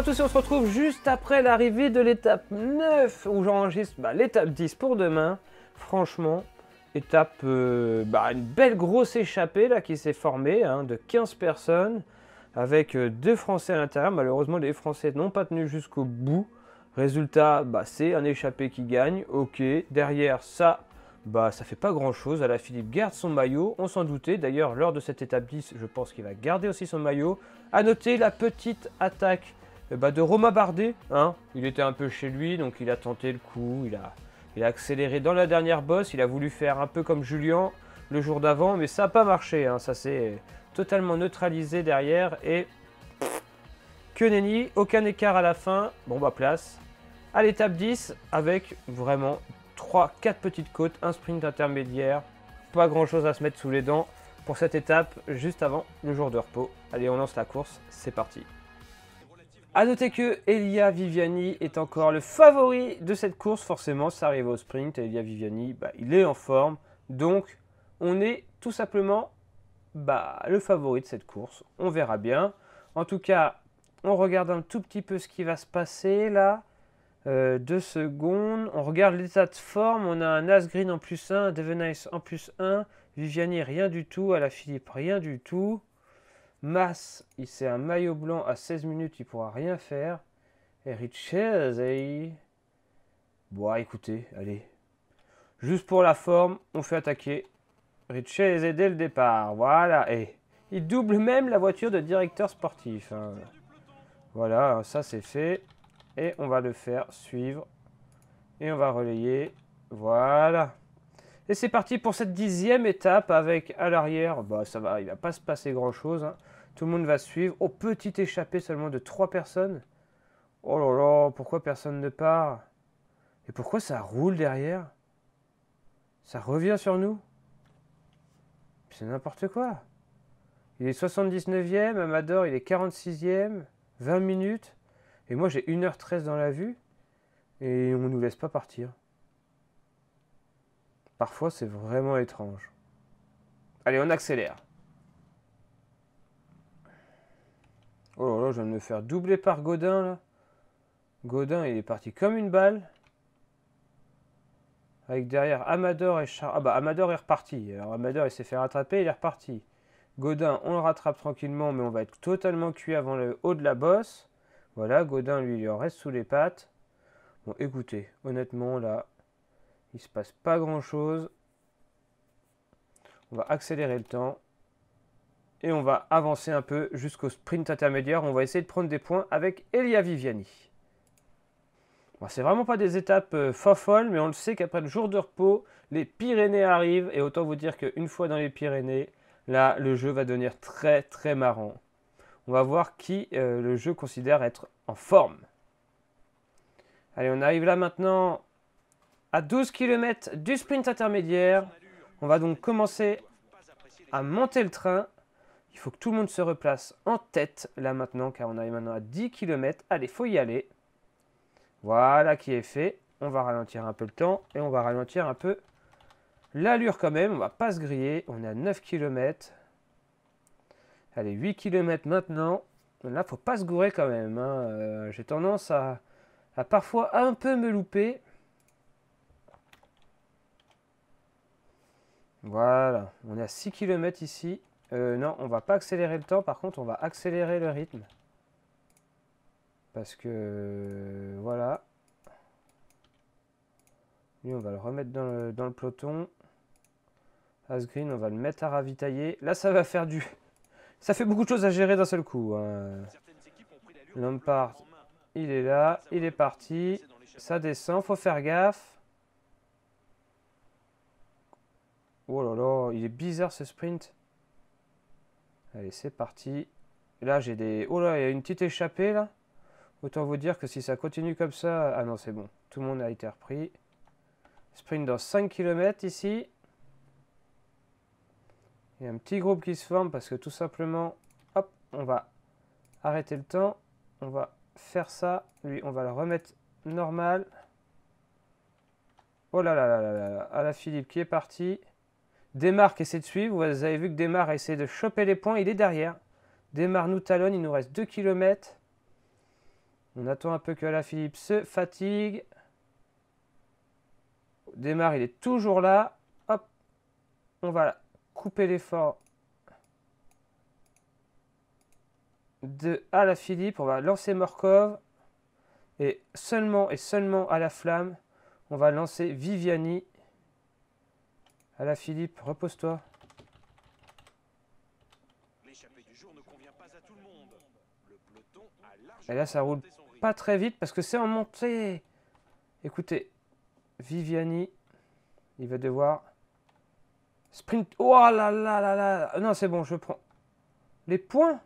à tous et on se retrouve juste après l'arrivée de l'étape 9 où j'enregistre l'étape 10 pour demain. Franchement, étape, une belle grosse échappée là qui s'est formée de 15 personnes avec deux Français à l'intérieur. Malheureusement, les Français n'ont pas tenu jusqu'au bout. Résultat, c'est un échappé qui gagne. Ok, derrière ça, ça fait pas grand chose. Alaphilippe garde son maillot, on s'en doutait. D'ailleurs, lors de cette étape 10, je pense qu'il va garder aussi son maillot. A noter la petite attaque de Romain Bardet. Il était un peu chez lui, donc il a tenté le coup. Il a accéléré dans la dernière bosse. Il a voulu faire un peu comme Julien le jour d'avant, mais ça n'a pas marché. Ça s'est totalement neutralisé derrière. Et que nenni, aucun écart à la fin. Bon, place à l'étape 10 avec vraiment 3-4 petites côtes, un sprint intermédiaire. Pas grand chose à se mettre sous les dents pour cette étape juste avant le jour de repos. Allez, on lance la course, c'est parti. A noter que Elia Viviani est encore le favori de cette course. Forcément, ça arrive au sprint. Elia Viviani, il est en forme. Donc, on est tout simplement le favori de cette course. On verra bien. En tout cas, on regarde un tout petit peu ce qui va se passer là. 2 secondes. On regarde l'état de forme. On a un Asgreen en plus 1, un Devenice en plus 1. Viviani, rien du tout. Alaphilippe, rien du tout. Mas, c'est un maillot blanc à 16 minutes, il pourra rien faire. Et Richese. Bon, écoutez, allez. Juste pour la forme, on fait attaquer Richese dès le départ. Voilà. Et il double même la voiture de directeur sportif. Voilà, ça c'est fait. Et on va le faire suivre. Et on va relayer. Voilà. Et c'est parti pour cette 10e étape avec à l'arrière. Ça va, il va pas se passer grand chose. Tout le monde va suivre. Oh, petit échappé seulement de 3 personnes. Oh là là, pourquoi personne ne part? Et pourquoi ça roule derrière? Ça revient sur nous? C'est n'importe quoi. Il est 79e, Amador il est 46e, 20 minutes. Et moi j'ai 1h13 dans la vue. Et on ne nous laisse pas partir. Parfois c'est vraiment étrange. Allez, on accélère. Oh là là, je viens de me faire doubler par Godin là. Godin il est parti comme une balle. Avec derrière Amador et Charles. Amador est reparti. Alors Amador il s'est fait rattraper, il est reparti. Godin on le rattrape tranquillement, mais on va être totalement cuit avant le haut de la bosse. Voilà, Godin lui il en reste sous les pattes. Bon écoutez, honnêtement là, il se passe pas grand chose. On va accélérer le temps. Et on va avancer un peu jusqu'au sprint intermédiaire. On va essayer de prendre des points avec Elia Viviani. C'est vraiment pas des étapes folles, mais on le sait qu'après le jour de repos, les Pyrénées arrivent. Et autant vous dire qu'une fois dans les Pyrénées, là, le jeu va devenir très très marrant. On va voir qui le jeu considère être en forme. Allez, on arrive là maintenant à 12 km du sprint intermédiaire. On va donc commencer à monter le train. Il faut que tout le monde se replace en tête là maintenant, car on arrive maintenant à 10 km. Allez, faut y aller. Voilà qui est fait. On va ralentir un peu le temps et on va ralentir un peu l'allure quand même. On va pas se griller. On est à 9 km. Allez, 8 km maintenant. Là, faut pas se gourer quand même. J'ai tendance à parfois un peu me louper. Voilà, on est à 6 km ici. Non, on va pas accélérer le temps, par contre on va accélérer le rythme. Parce que voilà. Lui on va le remettre dans le peloton. Asgreen on va le mettre à ravitailler. Là ça va faire du... Ça fait beaucoup de choses à gérer d'un seul coup. Lampard, il est là, il est parti. Ça descend, faut faire gaffe. Oh là là, il est bizarre ce sprint. Allez, c'est parti. Là, j'ai des... Oh là, il y a une petite échappée, là. Autant vous dire que si ça continue comme ça... Ah non, c'est bon. Tout le monde a été repris. Sprint dans 5 km, ici. Il y a un petit groupe qui se forme parce que tout simplement... Hop, on va arrêter le temps. On va faire ça. Lui, on va le remettre normal. Oh là là là là là. Alaphilippe qui est parti. Desmar qui essaie de suivre. Vous avez vu que Desmar a essayé de choper les points. Il est derrière. Desmar nous talonne. Il nous reste 2 km. On attend un peu que Alaphilippe se fatigue. Démarre, il est toujours là. Hop, on va couper l'effort de Alaphilippe. On va lancer Morkov. Et seulement à la flamme, on va lancer Viviani. Alaphilippe, repose-toi. Et là, ça roule pas très vite parce que c'est en montée. Écoutez, Viviani, il va devoir sprint. Oh là là là là. Non, c'est bon, je prends les points.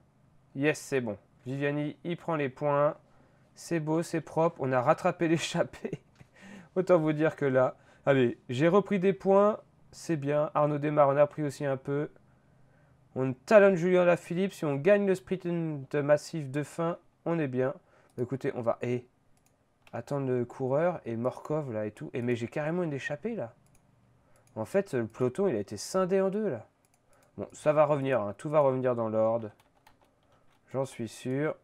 Yes, c'est bon. Viviani, il prend les points. C'est beau, c'est propre. On a rattrapé l'échappée. Autant vous dire que là, allez, j'ai repris des points. C'est bien. Arnaud Démarre en a pris aussi un peu. On talonne Julien Alaphilippe. Si on gagne le sprint massif de fin, on est bien. Écoutez, on va attendre le coureur et Morkov là et tout. Et mais j'ai carrément une échappée là. En fait, le peloton, il a été scindé en deux là. Bon, ça va revenir. Hein. Tout va revenir dans l'ordre. J'en suis sûr.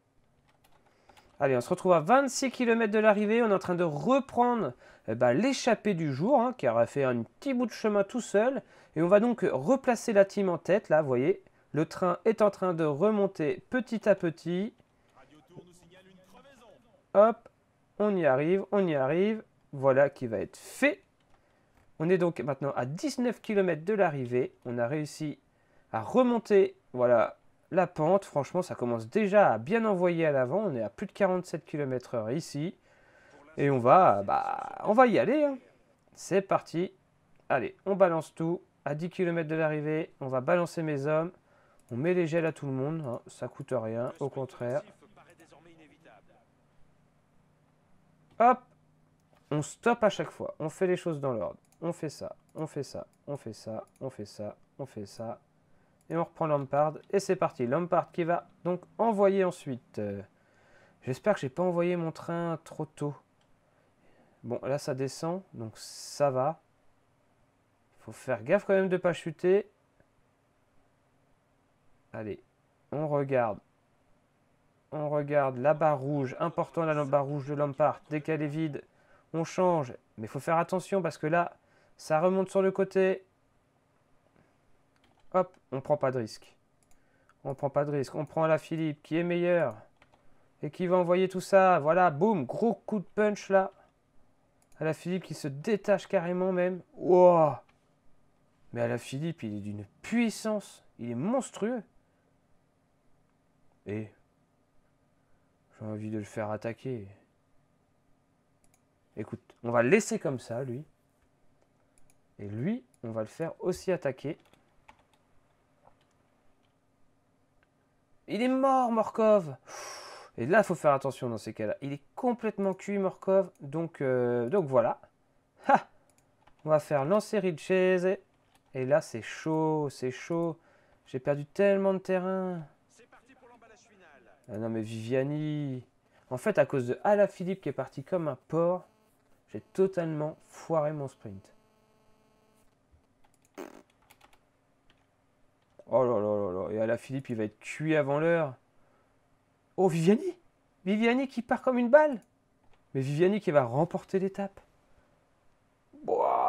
Allez, on se retrouve à 26 km de l'arrivée. On est en train de reprendre l'échappée du jour, hein, qui aura fait un petit bout de chemin tout seul. Et on va donc replacer la team en tête. Là, vous voyez, le train est en train de remonter petit à petit. Hop, on y arrive, on y arrive. Voilà qui va être fait. On est donc maintenant à 19 km de l'arrivée. On a réussi à remonter, voilà, la pente. Franchement, ça commence déjà à bien envoyer à l'avant. On est à plus de 47 km/h ici. Et on va y aller. Hein. C'est parti. Allez, on balance tout. À 10 km de l'arrivée, on va balancer mes hommes. On met les gels à tout le monde. Hein. Ça coûte rien, au contraire. Hop. On stoppe à chaque fois. On fait les choses dans l'ordre. On fait ça, on fait ça, on fait ça, on fait ça, on fait ça. Et on reprend Lampard. Et c'est parti. Lampard qui va donc envoyer ensuite. J'espère que j'ai pas envoyé mon train trop tôt. Bon, là ça descend. Donc ça va. Il faut faire gaffe quand même de ne pas chuter. Allez, on regarde. On regarde la barre rouge. Important la barre rouge de Lampard. Dès qu'elle est vide, on change. Mais il faut faire attention parce que là, ça remonte sur le côté. Hop, on prend pas de risque. On prend pas de risque. On prend Alaphilippe qui est meilleur. Et qui va envoyer tout ça. Voilà, boum, gros coup de punch là. Alaphilippe qui se détache carrément même. Wow. Mais Alaphilippe, il est d'une puissance. Il est monstrueux. Et j'ai envie de le faire attaquer. Écoute, on va le laisser comme ça, lui. Et lui, on va le faire aussi attaquer. Il est mort, Morkov. Et là, il faut faire attention dans ces cas-là. Il est complètement cuit, Morkov. Donc voilà. Ha! On va faire lancer Richez. Et là, c'est chaud, c'est chaud. J'ai perdu tellement de terrain. Ah non, mais Viviani. En fait, à cause de Alaphilippe qui est parti comme un porc, j'ai totalement foiré mon sprint. Oh là là là là. Et Alaphilippe, il va être cuit avant l'heure. Oh, Viviani! Viviani qui part comme une balle. Mais Viviani qui va remporter l'étape.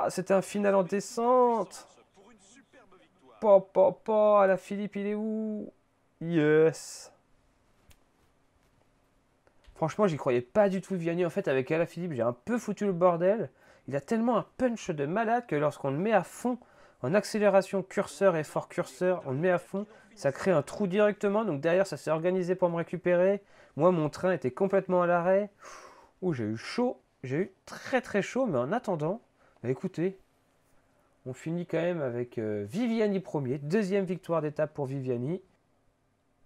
C'était un final en descente. Alaphilippe, il est où? Yes. Franchement, j'y croyais pas du tout, Viviani. En fait, avec Alaphilippe, j'ai un peu foutu le bordel. Il a tellement un punch de malade que lorsqu'on le met à fond, en accélération curseur et fort curseur, on le met à fond, ça crée un trou directement. Donc derrière, ça s'est organisé pour me récupérer. Moi, mon train était complètement à l'arrêt. Ouh, j'ai eu chaud. J'ai eu très très chaud. Mais en attendant, écoutez, on finit quand même avec Viviani premier. Deuxième victoire d'étape pour Viviani.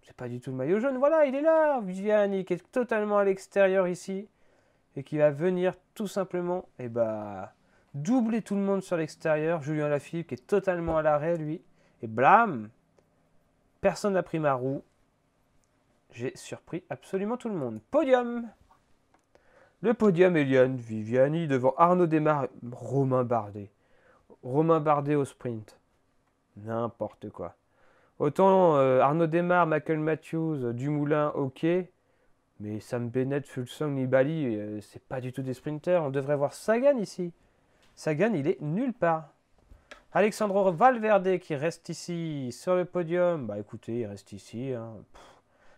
C'est pas du tout le maillot jaune. Voilà, il est là, Viviani, qui est totalement à l'extérieur ici. Et qui va venir tout simplement doubler tout le monde sur l'extérieur. Julien Alaphilippe qui est totalement à l'arrêt, lui. Et blam! Personne n'a pris ma roue. J'ai surpris absolument tout le monde. Podium! Le podium, Eliane Viviani devant Arnaud Démarre, Romain Bardet. Romain Bardet au sprint. N'importe quoi. Autant Arnaud Démarre, Michael Matthews, Dumoulin, ok. Mais Sam Bennett, Fuglsang, Nibali, c'est pas du tout des sprinters. On devrait voir Sagan ici. Sagan, il est nulle part. Alexandro Valverde qui reste ici sur le podium. Bah écoutez, il reste ici. Hein.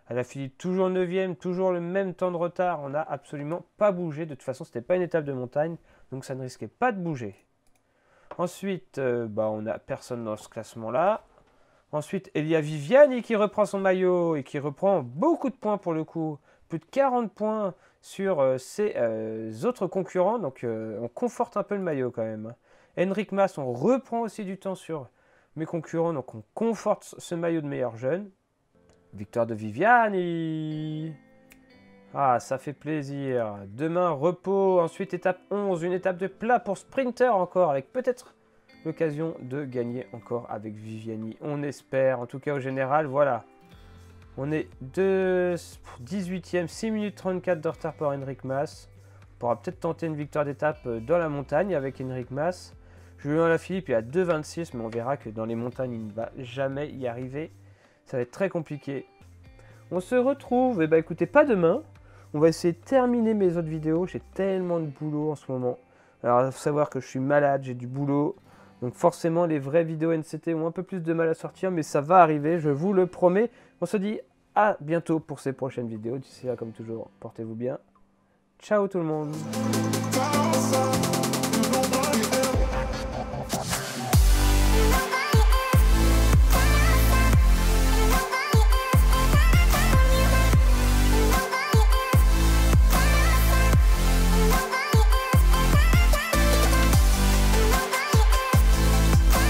Alaphilippe toujours 9e, toujours le même temps de retard. On n'a absolument pas bougé. De toute façon, ce n'était pas une étape de montagne, donc ça ne risquait pas de bouger. Ensuite, on n'a personne dans ce classement-là. Ensuite, Elia Viviani qui reprend son maillot et qui reprend beaucoup de points pour le coup. Plus de 40 points sur ses autres concurrents. Donc, on conforte un peu le maillot quand même. Henrik Mas, on reprend aussi du temps sur mes concurrents. Donc, on conforte ce maillot de meilleur jeune. Victoire de Viviani. Ah, ça fait plaisir. Demain, repos. Ensuite, étape 11. Une étape de plat pour sprinter encore. Avec peut-être l'occasion de gagner encore avec Viviani. On espère. En tout cas, au général, voilà. On est 18e. 6 minutes 34 de retard pour Henrik Mas. On pourra peut-être tenter une victoire d'étape dans la montagne avec Henrik Mas. Julien Alaphilippe est à 2,26. Mais on verra que dans les montagnes, il ne va jamais y arriver. Ça va être très compliqué. On se retrouve, écoutez, pas demain. On va essayer de terminer mes autres vidéos. J'ai tellement de boulot en ce moment. Alors, il faut savoir que je suis malade, j'ai du boulot. Donc forcément, les vraies vidéos NCT ont un peu plus de mal à sortir. Mais ça va arriver, je vous le promets. On se dit à bientôt pour ces prochaines vidéos. D'ici là, comme toujours, portez-vous bien. Ciao tout le monde.